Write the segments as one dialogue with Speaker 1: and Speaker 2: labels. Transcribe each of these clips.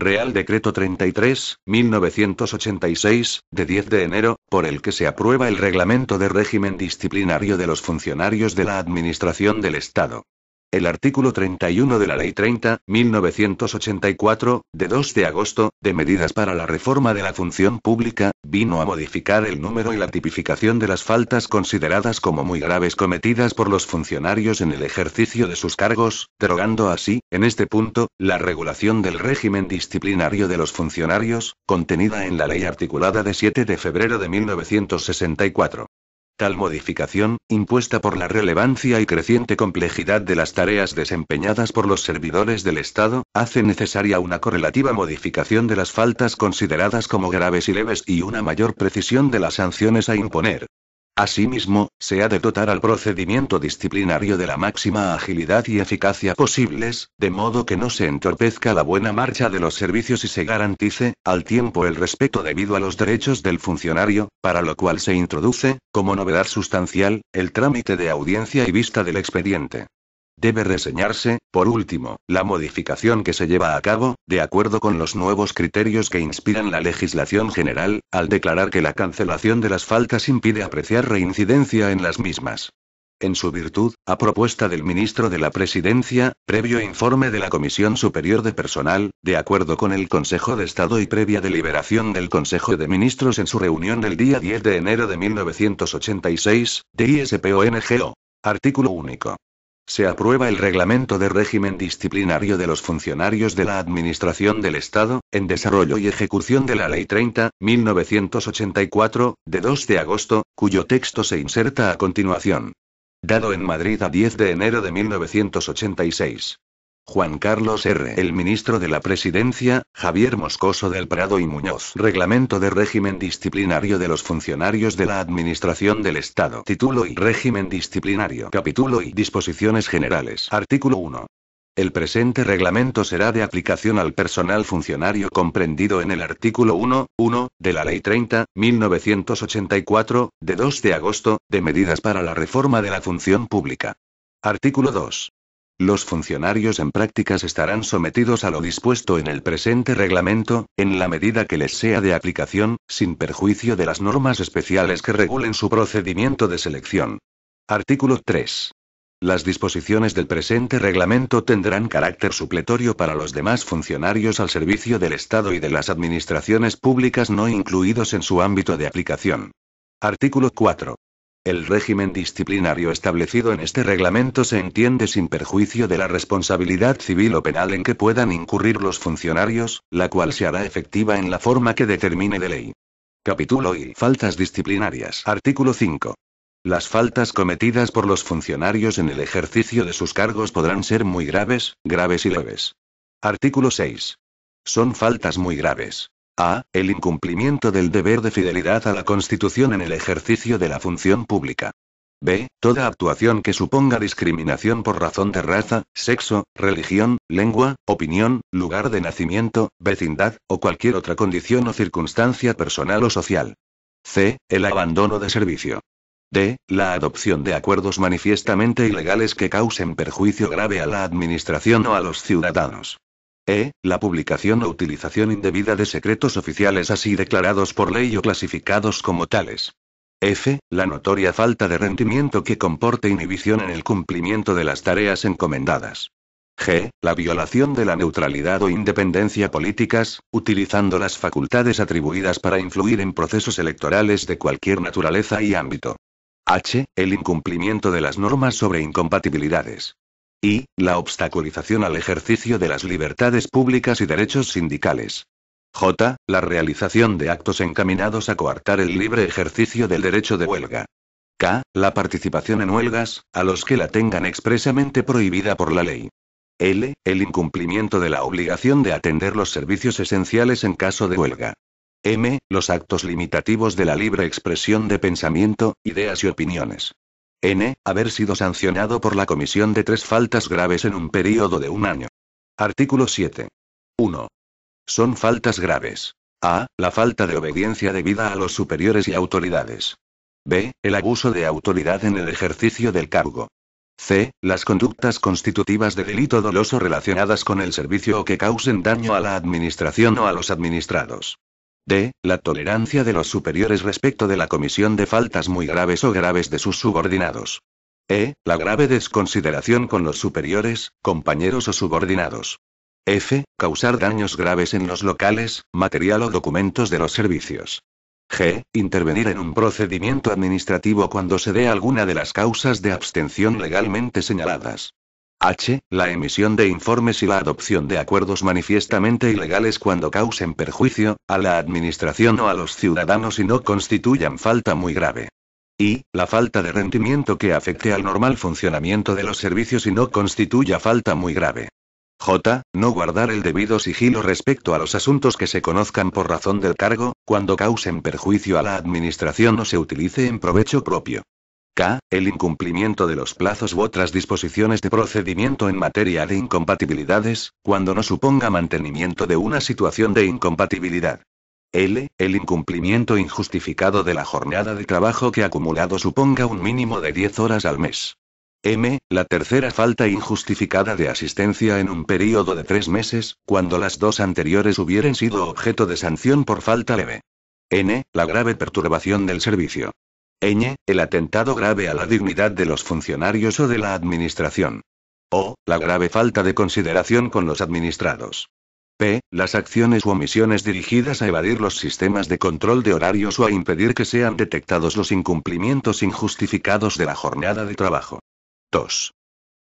Speaker 1: Real Decreto 33, 1986, de 10 de enero, por el que se aprueba el Reglamento de Régimen Disciplinario de los Funcionarios de la Administración del Estado. El artículo 31 de la Ley 30, 1984, de 2 de agosto, de medidas para la reforma de la función pública, vino a modificar el número y la tipificación de las faltas consideradas como muy graves cometidas por los funcionarios en el ejercicio de sus cargos, derogando así, en este punto, la regulación del régimen disciplinario de los funcionarios, contenida en la ley articulada de 7 de febrero de 1964. Tal modificación, impuesta por la relevancia y creciente complejidad de las tareas desempeñadas por los servidores del Estado, hace necesaria una correlativa modificación de las faltas consideradas como graves y leves y una mayor precisión de las sanciones a imponer. Asimismo, se ha de dotar al procedimiento disciplinario de la máxima agilidad y eficacia posibles, de modo que no se entorpezca la buena marcha de los servicios y se garantice, al tiempo, el respeto debido a los derechos del funcionario, para lo cual se introduce, como novedad sustancial, el trámite de audiencia y vista del expediente. Debe reseñarse, por último, la modificación que se lleva a cabo, de acuerdo con los nuevos criterios que inspiran la legislación general, al declarar que la cancelación de las faltas impide apreciar reincidencia en las mismas. En su virtud, a propuesta del ministro de la Presidencia, previo informe de la Comisión Superior de Personal, de acuerdo con el Consejo de Estado y previa deliberación del Consejo de Ministros en su reunión del día 10 de enero de 1986, de ISPONGO. Artículo único. Se aprueba el Reglamento de Régimen Disciplinario de los Funcionarios de la Administración del Estado, en desarrollo y ejecución de la Ley 30, 1984, de 2 de agosto, cuyo texto se inserta a continuación. Dado en Madrid a 10 de enero de 1986. Juan Carlos R. El ministro de la Presidencia, Javier Moscoso del Prado y Muñoz. Reglamento de Régimen Disciplinario de los Funcionarios de la Administración del Estado. Título y Régimen Disciplinario. Capítulo y Disposiciones Generales. Artículo 1. El presente reglamento será de aplicación al personal funcionario comprendido en el artículo 1.1, de la Ley 30, 1984, de 2 de agosto, de medidas para la reforma de la función pública. Artículo 2. Los funcionarios en prácticas estarán sometidos a lo dispuesto en el presente reglamento, en la medida que les sea de aplicación, sin perjuicio de las normas especiales que regulen su procedimiento de selección. Artículo 3. Las disposiciones del presente reglamento tendrán carácter supletorio para los demás funcionarios al servicio del Estado y de las administraciones públicas no incluidos en su ámbito de aplicación. Artículo 4. El régimen disciplinario establecido en este reglamento se entiende sin perjuicio de la responsabilidad civil o penal en que puedan incurrir los funcionarios, la cual se hará efectiva en la forma que determine de ley. Capítulo y Faltas disciplinarias. Artículo 5. Las faltas cometidas por los funcionarios en el ejercicio de sus cargos podrán ser muy graves, graves y leves. Artículo 6. Son faltas muy graves. A. El incumplimiento del deber de fidelidad a la Constitución en el ejercicio de la función pública. B. Toda actuación que suponga discriminación por razón de raza, sexo, religión, lengua, opinión, lugar de nacimiento, vecindad, o cualquier otra condición o circunstancia personal o social. C. El abandono de servicio. D. La adopción de acuerdos manifiestamente ilegales que causen perjuicio grave a la administración o a los ciudadanos. E. La publicación o utilización indebida de secretos oficiales así declarados por ley o clasificados como tales. F. La notoria falta de rendimiento que comporte inhibición en el cumplimiento de las tareas encomendadas. G. La violación de la neutralidad o independencia políticas, utilizando las facultades atribuidas para influir en procesos electorales de cualquier naturaleza y ámbito. H. El incumplimiento de las normas sobre incompatibilidades. I. La obstaculización al ejercicio de las libertades públicas y derechos sindicales. J. La realización de actos encaminados a coartar el libre ejercicio del derecho de huelga. K. La participación en huelgas, a los que la tengan expresamente prohibida por la ley. L. El incumplimiento de la obligación de atender los servicios esenciales en caso de huelga. M. Los actos limitativos de la libre expresión de pensamiento, ideas y opiniones. N. Haber sido sancionado por la comisión de 3 faltas graves en un período de 1 año. Artículo 7. 1. Son faltas graves. A. La falta de obediencia debida a los superiores y autoridades. B. El abuso de autoridad en el ejercicio del cargo. C. Las conductas constitutivas de delito doloso relacionadas con el servicio o que causen daño a la administración o a los administrados. D. La tolerancia de los superiores respecto de la comisión de faltas muy graves o graves de sus subordinados. E. La grave desconsideración con los superiores, compañeros o subordinados. F. Causar daños graves en los locales, material o documentos de los servicios. G. Intervenir en un procedimiento administrativo cuando se dé alguna de las causas de abstención legalmente señaladas. H. La emisión de informes y la adopción de acuerdos manifiestamente ilegales cuando causen perjuicio a la administración o a los ciudadanos y no constituyan falta muy grave. I. La falta de rendimiento que afecte al normal funcionamiento de los servicios y no constituya falta muy grave. J. No guardar el debido sigilo respecto a los asuntos que se conozcan por razón del cargo, cuando causen perjuicio a la administración o se utilice en provecho propio. K. El incumplimiento de los plazos u otras disposiciones de procedimiento en materia de incompatibilidades, cuando no suponga mantenimiento de una situación de incompatibilidad. L. El incumplimiento injustificado de la jornada de trabajo que acumulado suponga un mínimo de 10 horas al mes. M. La tercera falta injustificada de asistencia en un período de 3 meses, cuando las dos anteriores hubieran sido objeto de sanción por falta leve. N. La grave perturbación del servicio. Ñ. El atentado grave a la dignidad de los funcionarios o de la administración. O. La grave falta de consideración con los administrados. P. Las acciones u omisiones dirigidas a evadir los sistemas de control de horarios o a impedir que sean detectados los incumplimientos injustificados de la jornada de trabajo. 2.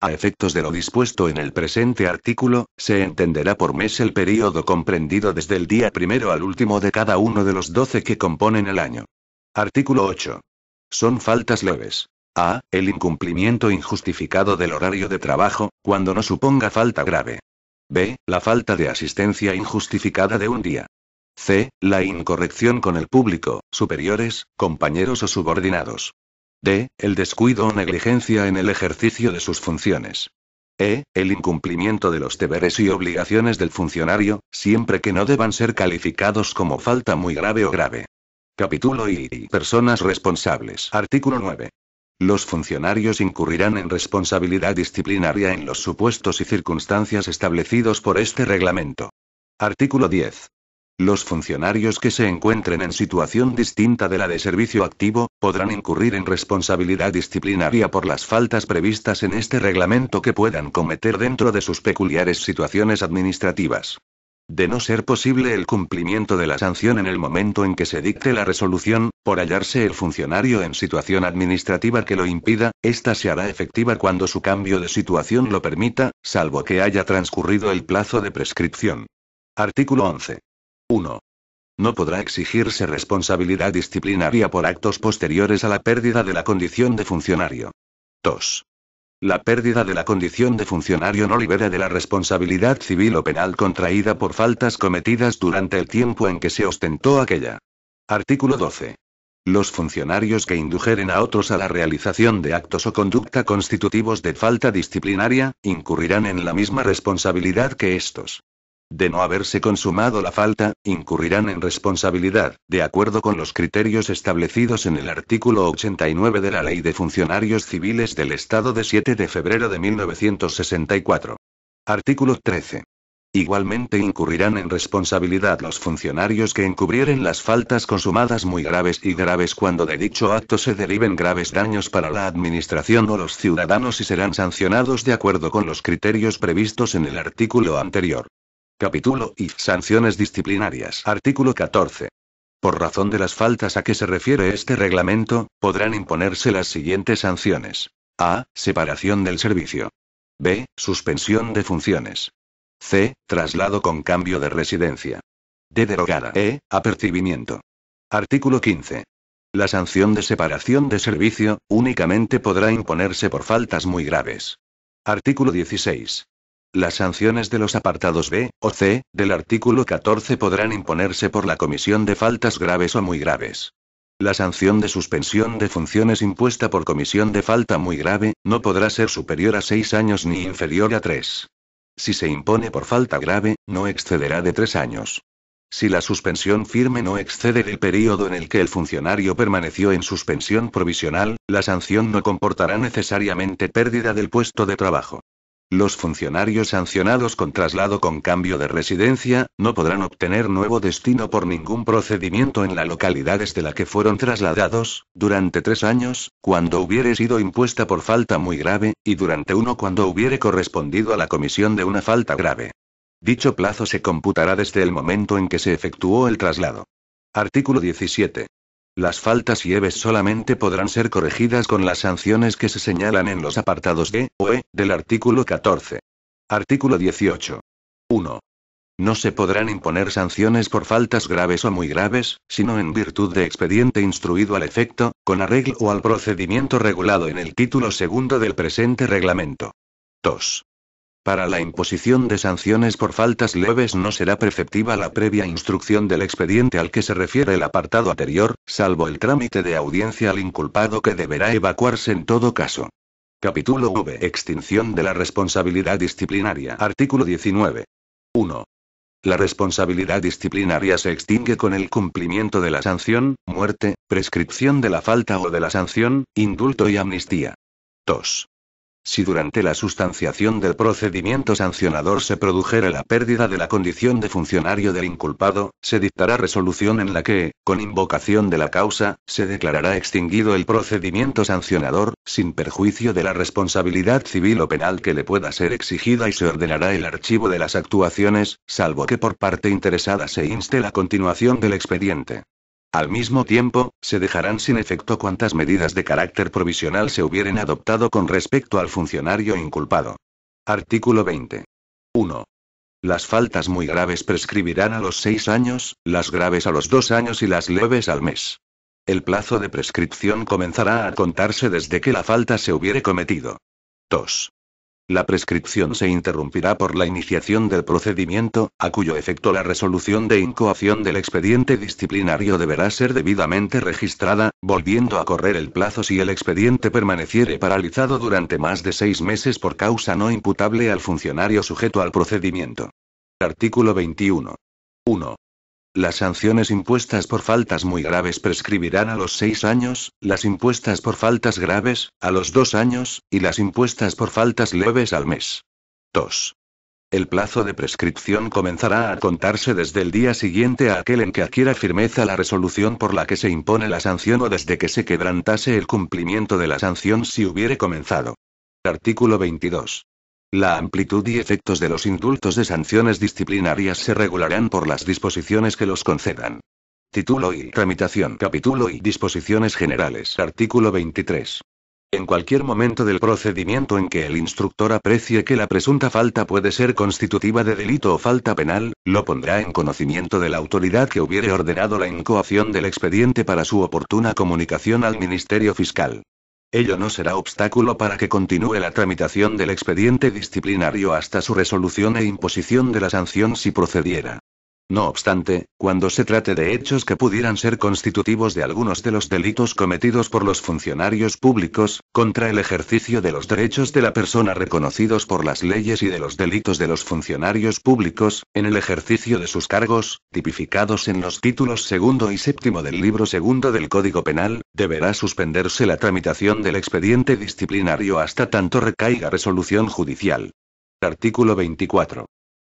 Speaker 1: A efectos de lo dispuesto en el presente artículo, se entenderá por mes el período comprendido desde el día primero al último de cada uno de los 12 que componen el año. Artículo 8. Son faltas leves. A. El incumplimiento injustificado del horario de trabajo, cuando no suponga falta grave. B. La falta de asistencia injustificada de un día. C. La incorrección con el público, superiores, compañeros o subordinados. D. El descuido o negligencia en el ejercicio de sus funciones. E. El incumplimiento de los deberes y obligaciones del funcionario, siempre que no deban ser calificados como falta muy grave o grave. Capítulo I. Personas responsables. Artículo 9. Los funcionarios incurrirán en responsabilidad disciplinaria en los supuestos y circunstancias establecidos por este reglamento. Artículo 10. Los funcionarios que se encuentren en situación distinta de la de servicio activo, podrán incurrir en responsabilidad disciplinaria por las faltas previstas en este reglamento que puedan cometer dentro de sus peculiares situaciones administrativas. De no ser posible el cumplimiento de la sanción en el momento en que se dicte la resolución, por hallarse el funcionario en situación administrativa que lo impida, ésta se hará efectiva cuando su cambio de situación lo permita, salvo que haya transcurrido el plazo de prescripción. Artículo 11. 1. No podrá exigirse responsabilidad disciplinaria por actos posteriores a la pérdida de la condición de funcionario. 2. La pérdida de la condición de funcionario no libera de la responsabilidad civil o penal contraída por faltas cometidas durante el tiempo en que se ostentó aquella. Artículo 12. Los funcionarios que indujeren a otros a la realización de actos o conducta constitutivos de falta disciplinaria, incurrirán en la misma responsabilidad que estos. De no haberse consumado la falta, incurrirán en responsabilidad, de acuerdo con los criterios establecidos en el artículo 89 de la Ley de Funcionarios Civiles del Estado de 7 de febrero de 1964. Artículo 13. Igualmente incurrirán en responsabilidad los funcionarios que encubrieren las faltas consumadas muy graves y graves cuando de dicho acto se deriven graves daños para la administración o los ciudadanos y serán sancionados de acuerdo con los criterios previstos en el artículo anterior. Capítulo I. Sanciones disciplinarias. Artículo 14. Por razón de las faltas a que se refiere este reglamento, podrán imponerse las siguientes sanciones. A. Separación del servicio. B. Suspensión de funciones. C. Traslado con cambio de residencia. D. Derogada. E. Apercibimiento. Artículo 15. La sanción de separación de servicio, únicamente podrá imponerse por faltas muy graves. Artículo 16. Las sanciones de los apartados B o C del artículo 14 podrán imponerse por la comisión de faltas graves o muy graves. La sanción de suspensión de funciones impuesta por comisión de falta muy grave, no podrá ser superior a 6 años ni inferior a 3. Si se impone por falta grave, no excederá de 3 años. Si la suspensión firme no excede el período en el que el funcionario permaneció en suspensión provisional, la sanción no comportará necesariamente pérdida del puesto de trabajo. Los funcionarios sancionados con traslado con cambio de residencia, no podrán obtener nuevo destino por ningún procedimiento en la localidad desde la que fueron trasladados, durante 3 años, cuando hubiere sido impuesta por falta muy grave, y durante 1 cuando hubiere correspondido a la comisión de una falta grave. Dicho plazo se computará desde el momento en que se efectuó el traslado. Artículo 17. Las faltas leves solamente podrán ser corregidas con las sanciones que se señalan en los apartados D o E del artículo 14. Artículo 18. 1. No se podrán imponer sanciones por faltas graves o muy graves, sino en virtud de expediente instruido al efecto, con arreglo o al procedimiento regulado en el título segundo del presente reglamento. 2. Para la imposición de sanciones por faltas leves no será preceptiva la previa instrucción del expediente al que se refiere el apartado anterior, salvo el trámite de audiencia al inculpado que deberá evacuarse en todo caso. Capítulo V. Extinción de la responsabilidad disciplinaria. Artículo 19. 1. La responsabilidad disciplinaria se extingue con el cumplimiento de la sanción, muerte, prescripción de la falta o de la sanción, indulto y amnistía. 2. Si durante la sustanciación del procedimiento sancionador se produjere la pérdida de la condición de funcionario del inculpado, se dictará resolución en la que, con invocación de la causa, se declarará extinguido el procedimiento sancionador, sin perjuicio de la responsabilidad civil o penal que le pueda ser exigida y se ordenará el archivo de las actuaciones, salvo que por parte interesada se inste la continuación del expediente. Al mismo tiempo, se dejarán sin efecto cuantas medidas de carácter provisional se hubieren adoptado con respecto al funcionario inculpado. Artículo 20. 1. Las faltas muy graves prescribirán a los 6 años, las graves a los 2 años y las leves al mes. El plazo de prescripción comenzará a contarse desde que la falta se hubiere cometido. 2. La prescripción se interrumpirá por la iniciación del procedimiento, a cuyo efecto la resolución de incoación del expediente disciplinario deberá ser debidamente registrada, volviendo a correr el plazo si el expediente permaneciere paralizado durante más de 6 meses por causa no imputable al funcionario sujeto al procedimiento. Artículo 21. 1. Las sanciones impuestas por faltas muy graves prescribirán a los 6 años, las impuestas por faltas graves, a los 2 años, y las impuestas por faltas leves al mes. 2. El plazo de prescripción comenzará a contarse desde el día siguiente a aquel en que adquiera firmeza la resolución por la que se impone la sanción o desde que se quebrantase el cumplimiento de la sanción si hubiere comenzado. Artículo 22. La amplitud y efectos de los indultos de sanciones disciplinarias se regularán por las disposiciones que los concedan. Título I. Tramitación. Capítulo I. Disposiciones generales. Artículo 23. En cualquier momento del procedimiento en que el instructor aprecie que la presunta falta puede ser constitutiva de delito o falta penal, lo pondrá en conocimiento de la autoridad que hubiere ordenado la incoación del expediente para su oportuna comunicación al Ministerio Fiscal. Ello no será obstáculo para que continúe la tramitación del expediente disciplinario hasta su resolución e imposición de la sanción si procediera. No obstante, cuando se trate de hechos que pudieran ser constitutivos de algunos de los delitos cometidos por los funcionarios públicos, contra el ejercicio de los derechos de la persona reconocidos por las leyes y de los delitos de los funcionarios públicos, en el ejercicio de sus cargos, tipificados en los títulos segundo y séptimo del libro segundo del Código Penal, deberá suspenderse la tramitación del expediente disciplinario hasta tanto recaiga resolución judicial. Artículo 24.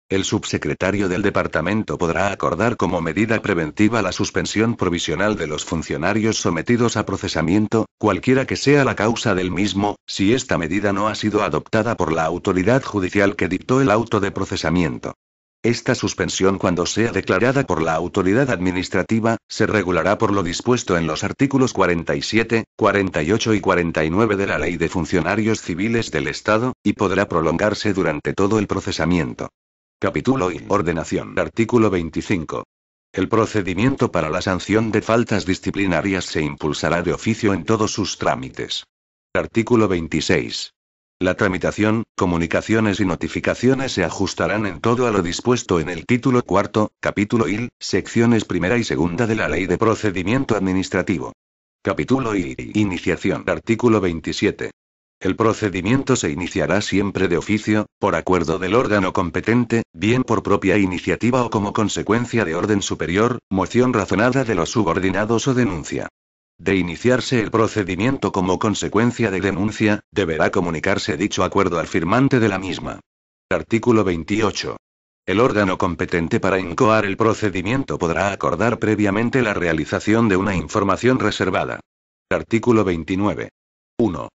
Speaker 1: El subsecretario del departamento podrá acordar como medida preventiva la suspensión provisional de los funcionarios sometidos a procesamiento, cualquiera que sea la causa del mismo, si esta medida no ha sido adoptada por la autoridad judicial que dictó el auto de procesamiento. Esta suspensión, cuando sea declarada por la autoridad administrativa, se regulará por lo dispuesto en los artículos 47, 48 y 49 de la Ley de Funcionarios Civiles del Estado, y podrá prolongarse durante todo el procesamiento. Capítulo I. Ordenación. Artículo 25. El procedimiento para la sanción de faltas disciplinarias se impulsará de oficio en todos sus trámites. Artículo 26. La tramitación, comunicaciones y notificaciones se ajustarán en todo a lo dispuesto en el título cuarto, capítulo I, secciones primera y segunda de la Ley de Procedimiento Administrativo. Capítulo I. Iniciación. Artículo 27. El procedimiento se iniciará siempre de oficio, por acuerdo del órgano competente, bien por propia iniciativa o como consecuencia de orden superior, moción razonada de los subordinados o denuncia. De iniciarse el procedimiento como consecuencia de denuncia, deberá comunicarse dicho acuerdo al firmante de la misma. Artículo 28. El órgano competente para incoar el procedimiento podrá acordar previamente la realización de una información reservada. Artículo 29. 1.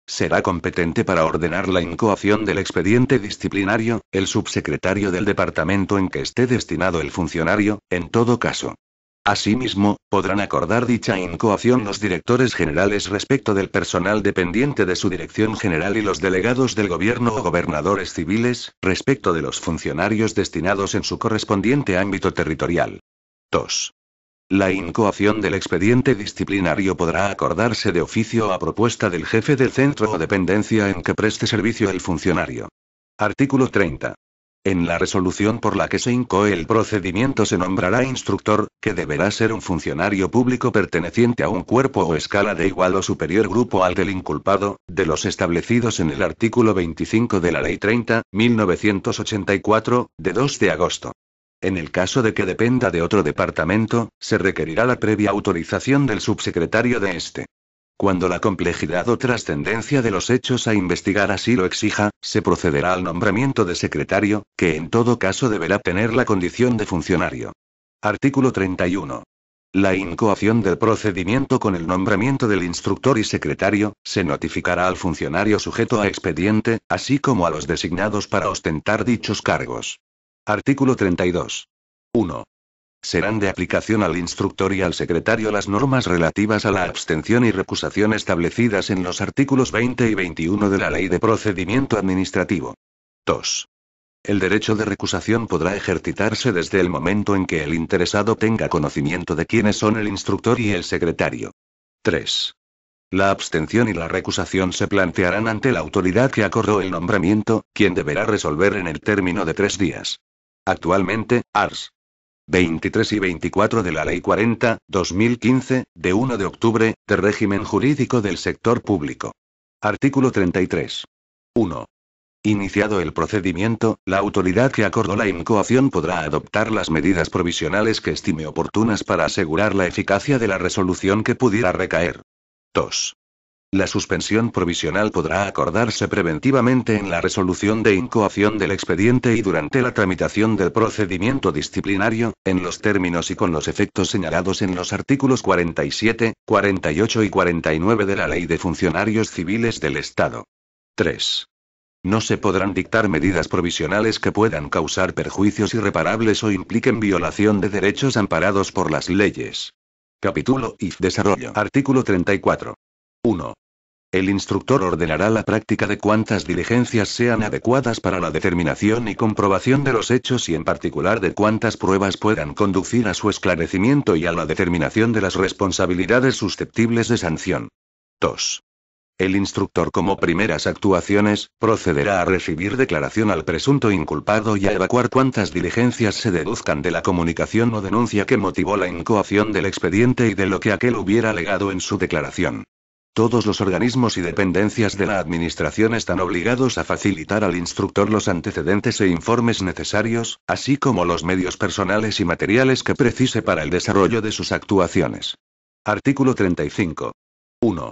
Speaker 1: Será competente para ordenar la incoación del expediente disciplinario, el subsecretario del departamento en que esté destinado el funcionario, en todo caso. Asimismo, podrán acordar dicha incoación los directores generales respecto del personal dependiente de su dirección general y los delegados del gobierno o gobernadores civiles, respecto de los funcionarios destinados en su correspondiente ámbito territorial. 2. La incoación del expediente disciplinario podrá acordarse de oficio a propuesta del jefe del centro o dependencia en que preste servicio el funcionario. Artículo 30. En la resolución por la que se incoe el procedimiento se nombrará instructor, que deberá ser un funcionario público perteneciente a un cuerpo o escala de igual o superior grupo al del inculpado, de los establecidos en el artículo 25 de la Ley 30.1984, de 2 de agosto. En el caso de que dependa de otro departamento, se requerirá la previa autorización del subsecretario de este. Cuando la complejidad o trascendencia de los hechos a investigar así lo exija, se procederá al nombramiento de secretario, que en todo caso deberá tener la condición de funcionario. Artículo 31. La incoación del procedimiento con el nombramiento del instructor y secretario, se notificará al funcionario sujeto a expediente, así como a los designados para ostentar dichos cargos. Artículo 32. 1. Serán de aplicación al instructor y al secretario las normas relativas a la abstención y recusación establecidas en los artículos 20 y 21 de la Ley de Procedimiento Administrativo. 2. El derecho de recusación podrá ejercitarse desde el momento en que el interesado tenga conocimiento de quiénes son el instructor y el secretario. 3. La abstención y la recusación se plantearán ante la autoridad que acordó el nombramiento, quien deberá resolver en el término de 3 días. Actualmente, Ars. 23 y 24 de la Ley 40/2015, de 1 de octubre, de régimen jurídico del sector público. Artículo 33. 1. Iniciado el procedimiento, la autoridad que acordó la incoación podrá adoptar las medidas provisionales que estime oportunas para asegurar la eficacia de la resolución que pudiera recaer. 2. La suspensión provisional podrá acordarse preventivamente en la resolución de incoación del expediente y durante la tramitación del procedimiento disciplinario, en los términos y con los efectos señalados en los artículos 47, 48 y 49 de la Ley de Funcionarios Civiles del Estado. 3. No se podrán dictar medidas provisionales que puedan causar perjuicios irreparables o impliquen violación de derechos amparados por las leyes. Capítulo I. Desarrollo. Artículo 34. 1. El instructor ordenará la práctica de cuantas diligencias sean adecuadas para la determinación y comprobación de los hechos y en particular de cuantas pruebas puedan conducir a su esclarecimiento y a la determinación de las responsabilidades susceptibles de sanción. 2. El instructor, como primeras actuaciones, procederá a recibir declaración al presunto inculpado y a evacuar cuantas diligencias se deduzcan de la comunicación o denuncia que motivó la incoación del expediente y de lo que aquel hubiera alegado en su declaración. Todos los organismos y dependencias de la Administración están obligados a facilitar al instructor los antecedentes e informes necesarios, así como los medios personales y materiales que precise para el desarrollo de sus actuaciones. Artículo 35. 1.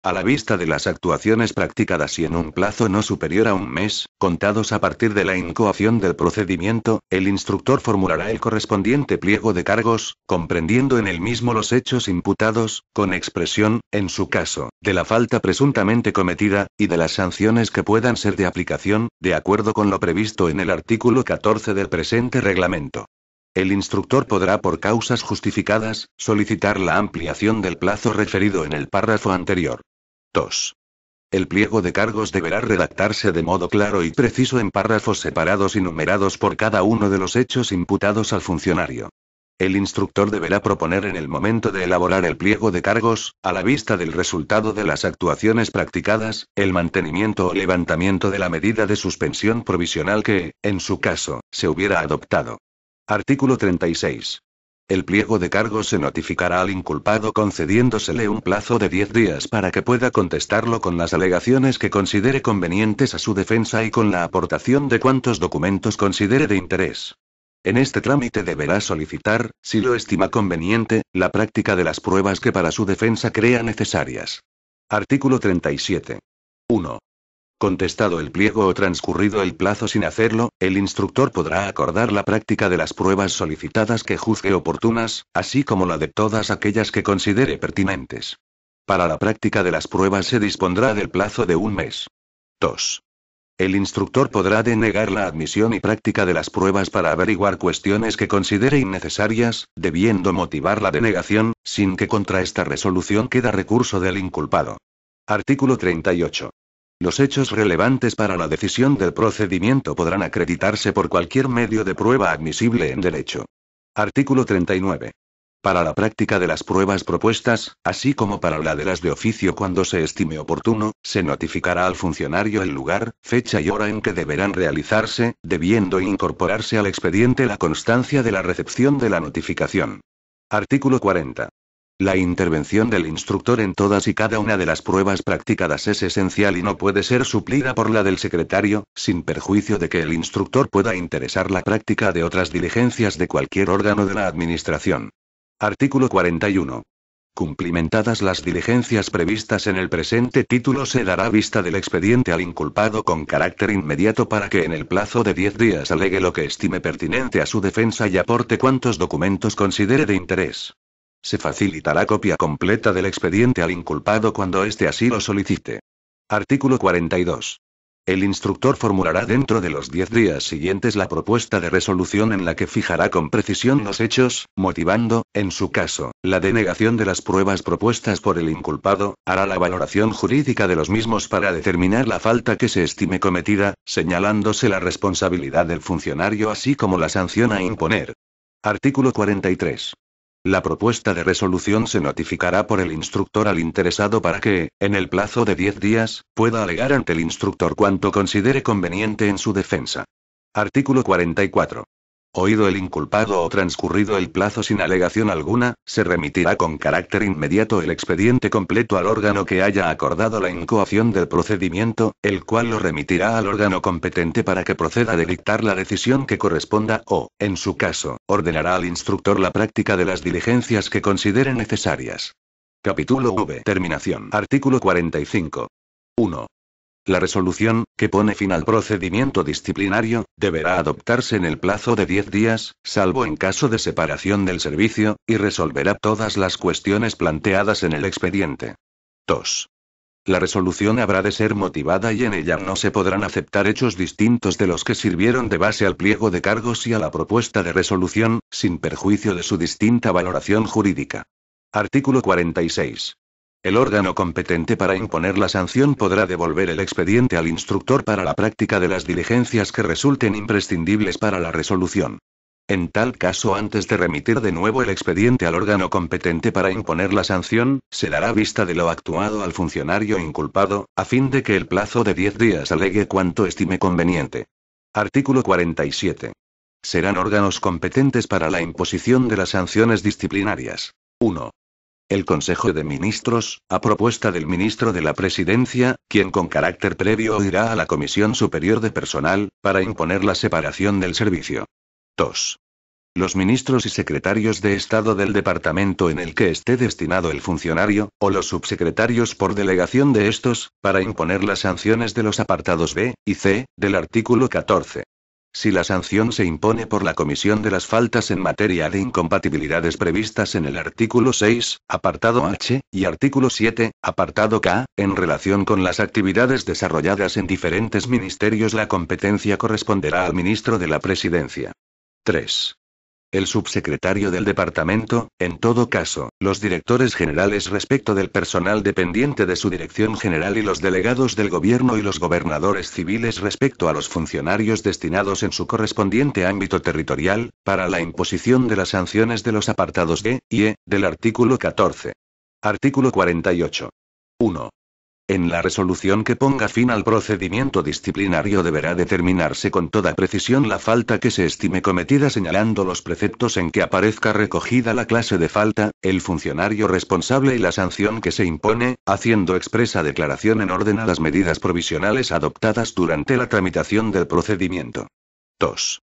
Speaker 1: A la vista de las actuaciones practicadas y en un plazo no superior a un mes, contados a partir de la incoación del procedimiento, el instructor formulará el correspondiente pliego de cargos, comprendiendo en el mismo los hechos imputados, con expresión, en su caso, de la falta presuntamente cometida, y de las sanciones que puedan ser de aplicación, de acuerdo con lo previsto en el artículo 14 del presente reglamento. El instructor podrá, por causas justificadas, solicitar la ampliación del plazo referido en el párrafo anterior. 2. El pliego de cargos deberá redactarse de modo claro y preciso en párrafos separados y numerados por cada uno de los hechos imputados al funcionario. El instructor deberá proponer en el momento de elaborar el pliego de cargos, a la vista del resultado de las actuaciones practicadas, el mantenimiento o levantamiento de la medida de suspensión provisional que, en su caso, se hubiera adoptado. Artículo 36. El pliego de cargos se notificará al inculpado concediéndosele un plazo de 10 días para que pueda contestarlo con las alegaciones que considere convenientes a su defensa y con la aportación de cuantos documentos considere de interés. En este trámite deberá solicitar, si lo estima conveniente, la práctica de las pruebas que para su defensa crea necesarias. Artículo 37. 1. Contestado el pliego o transcurrido el plazo sin hacerlo, el instructor podrá acordar la práctica de las pruebas solicitadas que juzgue oportunas, así como la de todas aquellas que considere pertinentes. Para la práctica de las pruebas se dispondrá del plazo de un mes. 2. El instructor podrá denegar la admisión y práctica de las pruebas para averiguar cuestiones que considere innecesarias, debiendo motivar la denegación, sin que contra esta resolución quede recurso del inculpado. Artículo 38. Los hechos relevantes para la decisión del procedimiento podrán acreditarse por cualquier medio de prueba admisible en derecho. Artículo 39. Para la práctica de las pruebas propuestas, así como para la de las de oficio cuando se estime oportuno, se notificará al funcionario el lugar, fecha y hora en que deberán realizarse, debiendo incorporarse al expediente la constancia de la recepción de la notificación. Artículo 40. La intervención del instructor en todas y cada una de las pruebas practicadas es esencial y no puede ser suplida por la del secretario, sin perjuicio de que el instructor pueda interesar la práctica de otras diligencias de cualquier órgano de la Administración. Artículo 41. Cumplimentadas las diligencias previstas en el presente título, se dará vista del expediente al inculpado con carácter inmediato para que en el plazo de 10 días alegue lo que estime pertinente a su defensa y aporte cuantos documentos considere de interés. Se facilitará copia completa del expediente al inculpado cuando éste así lo solicite. Artículo 42. El instructor formulará dentro de los 10 días siguientes la propuesta de resolución en la que fijará con precisión los hechos, motivando, en su caso, la denegación de las pruebas propuestas por el inculpado, hará la valoración jurídica de los mismos para determinar la falta que se estime cometida, señalándose la responsabilidad del funcionario así como la sanción a imponer. Artículo 43. La propuesta de resolución se notificará por el instructor al interesado para que, en el plazo de 10 días, pueda alegar ante el instructor cuanto considere conveniente en su defensa. Artículo 44. Oído el inculpado o transcurrido el plazo sin alegación alguna, se remitirá con carácter inmediato el expediente completo al órgano que haya acordado la incoación del procedimiento, el cual lo remitirá al órgano competente para que proceda a dictar la decisión que corresponda o, en su caso, ordenará al instructor la práctica de las diligencias que considere necesarias. Capítulo V. Terminación. Artículo 45. 1. La resolución, que pone fin al procedimiento disciplinario, deberá adoptarse en el plazo de 10 días, salvo en caso de separación del servicio, y resolverá todas las cuestiones planteadas en el expediente. 2. La resolución habrá de ser motivada y en ella no se podrán aceptar hechos distintos de los que sirvieron de base al pliego de cargos y a la propuesta de resolución, sin perjuicio de su distinta valoración jurídica. Artículo 46. El órgano competente para imponer la sanción podrá devolver el expediente al instructor para la práctica de las diligencias que resulten imprescindibles para la resolución. En tal caso, antes de remitir de nuevo el expediente al órgano competente para imponer la sanción, se dará vista de lo actuado al funcionario inculpado, a fin de que el plazo de 10 días alegue cuanto estime conveniente. Artículo 47. Serán órganos competentes para la imposición de las sanciones disciplinarias. 1. El Consejo de Ministros, a propuesta del Ministro de la Presidencia, quien con carácter previo irá a la Comisión Superior de Personal, para imponer la separación del servicio. 2. Los ministros y secretarios de Estado del departamento en el que esté destinado el funcionario, o los subsecretarios por delegación de estos, para imponer las sanciones de los apartados B y C, del artículo 14. Si la sanción se impone por la comisión de las faltas en materia de incompatibilidades previstas en el artículo 6, apartado H, y artículo 7, apartado K, en relación con las actividades desarrolladas en diferentes ministerios, la competencia corresponderá al ministro de la Presidencia. 3. El subsecretario del departamento, en todo caso, los directores generales respecto del personal dependiente de su dirección general y los delegados del gobierno y los gobernadores civiles respecto a los funcionarios destinados en su correspondiente ámbito territorial, para la imposición de las sanciones de los apartados D y E, del artículo 14. Artículo 48. 1. En la resolución que ponga fin al procedimiento disciplinario deberá determinarse con toda precisión la falta que se estime cometida señalando los preceptos en que aparezca recogida la clase de falta, el funcionario responsable y la sanción que se impone, haciendo expresa declaración en orden a las medidas provisionales adoptadas durante la tramitación del procedimiento. 2.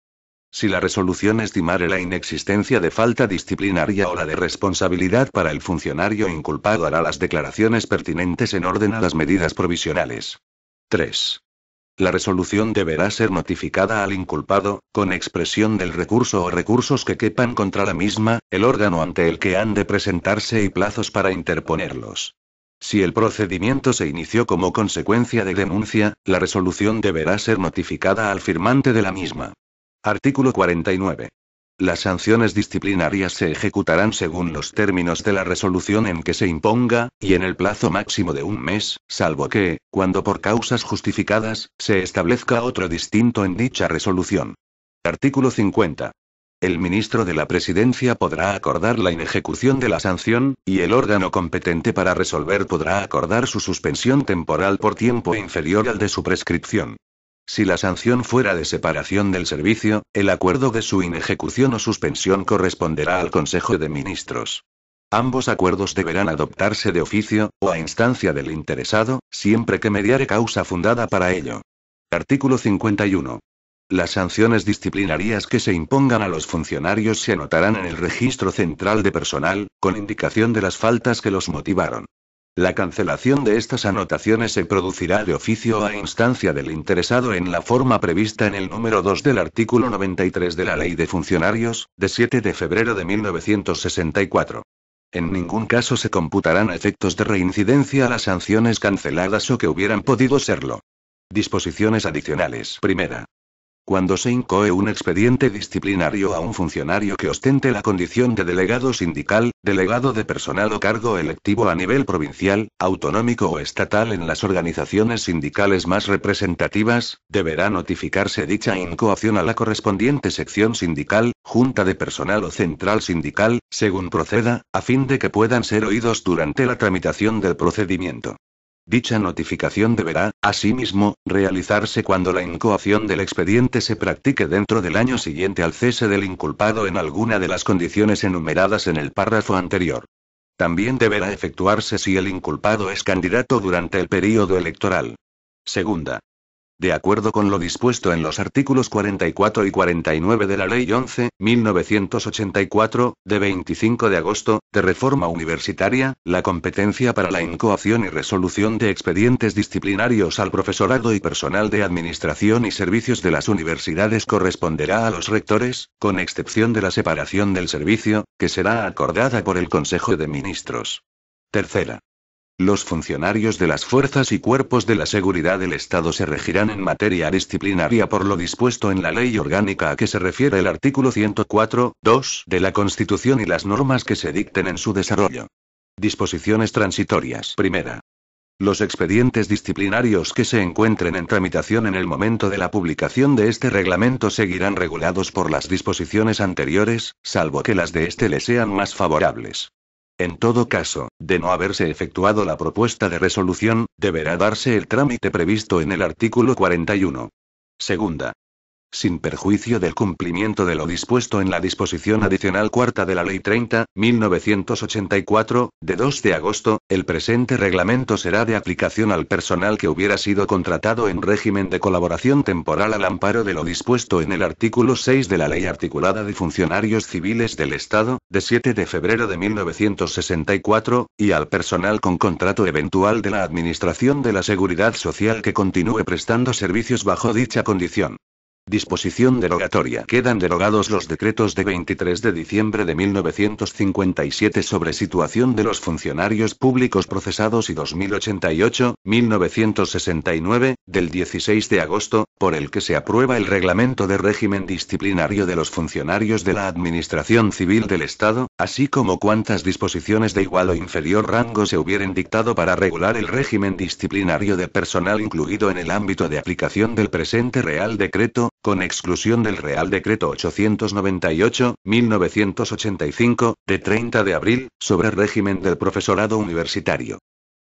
Speaker 1: Si la resolución estimare la inexistencia de falta disciplinaria o la de responsabilidad para el funcionario inculpado hará las declaraciones pertinentes en orden a las medidas provisionales. 3. La resolución deberá ser notificada al inculpado, con expresión del recurso o recursos que quepan contra la misma, el órgano ante el que han de presentarse y plazos para interponerlos. Si el procedimiento se inició como consecuencia de denuncia, la resolución deberá ser notificada al firmante de la misma. Artículo 49. Las sanciones disciplinarias se ejecutarán según los términos de la resolución en que se imponga, y en el plazo máximo de un mes, salvo que, cuando por causas justificadas, se establezca otro distinto en dicha resolución. Artículo 50. El ministro de la Presidencia podrá acordar la inejecución de la sanción, y el órgano competente para resolver podrá acordar su suspensión temporal por tiempo inferior al de su prescripción. Si la sanción fuera de separación del servicio, el acuerdo de su inejecución o suspensión corresponderá al Consejo de Ministros. Ambos acuerdos deberán adoptarse de oficio, o a instancia del interesado, siempre que mediare causa fundada para ello. Artículo 51. Las sanciones disciplinarias que se impongan a los funcionarios se anotarán en el registro central de personal, con indicación de las faltas que los motivaron. La cancelación de estas anotaciones se producirá de oficio o a instancia del interesado en la forma prevista en el número 2 del artículo 93 de la Ley de Funcionarios, de 7 de febrero de 1964. En ningún caso se computarán a efectos de reincidencia las sanciones canceladas o que hubieran podido serlo. Disposiciones adicionales. Primera. Cuando se incoe un expediente disciplinario a un funcionario que ostente la condición de delegado sindical, delegado de personal o cargo electivo a nivel provincial, autonómico o estatal en las organizaciones sindicales más representativas, deberá notificarse dicha incoación a la correspondiente sección sindical, junta de personal o central sindical, según proceda, a fin de que puedan ser oídos durante la tramitación del procedimiento. Dicha notificación deberá, asimismo, realizarse cuando la incoación del expediente se practique dentro del año siguiente al cese del inculpado en alguna de las condiciones enumeradas en el párrafo anterior. También deberá efectuarse si el inculpado es candidato durante el período electoral. Segunda. De acuerdo con lo dispuesto en los artículos 44 y 49 de la Ley 11.1984, de 25 de agosto, de reforma universitaria, la competencia para la incoación y resolución de expedientes disciplinarios al profesorado y personal de administración y servicios de las universidades corresponderá a los rectores, con excepción de la separación del servicio, que será acordada por el Consejo de Ministros. Tercera. Los funcionarios de las fuerzas y cuerpos de la seguridad del Estado se regirán en materia disciplinaria por lo dispuesto en la ley orgánica a que se refiere el artículo 104.2 de la Constitución y las normas que se dicten en su desarrollo. Disposiciones transitorias. Primera. Los expedientes disciplinarios que se encuentren en tramitación en el momento de la publicación de este reglamento seguirán regulados por las disposiciones anteriores, salvo que las de este le sean más favorables. En todo caso, de no haberse efectuado la propuesta de resolución, deberá darse el trámite previsto en el artículo 41. Segunda. Sin perjuicio del cumplimiento de lo dispuesto en la disposición adicional cuarta de la Ley 30.1984, de 2 de agosto, el presente reglamento será de aplicación al personal que hubiera sido contratado en régimen de colaboración temporal al amparo de lo dispuesto en el artículo 6 de la Ley Articulada de Funcionarios Civiles del Estado, de 7 de febrero de 1964, y al personal con contrato eventual de la Administración de la Seguridad Social que continúe prestando servicios bajo dicha condición. Disposición derogatoria. Quedan derogados los decretos de 23 de diciembre de 1957 sobre situación de los funcionarios públicos procesados y 2088, 1969, del 16 de agosto, por el que se aprueba el reglamento de régimen disciplinario de los funcionarios de la Administración Civil del Estado, así como cuantas disposiciones de igual o inferior rango se hubieren dictado para regular el régimen disciplinario de personal incluido en el ámbito de aplicación del presente Real Decreto, con exclusión del Real Decreto 898, 1985, de 30 de abril, sobre régimen del profesorado universitario.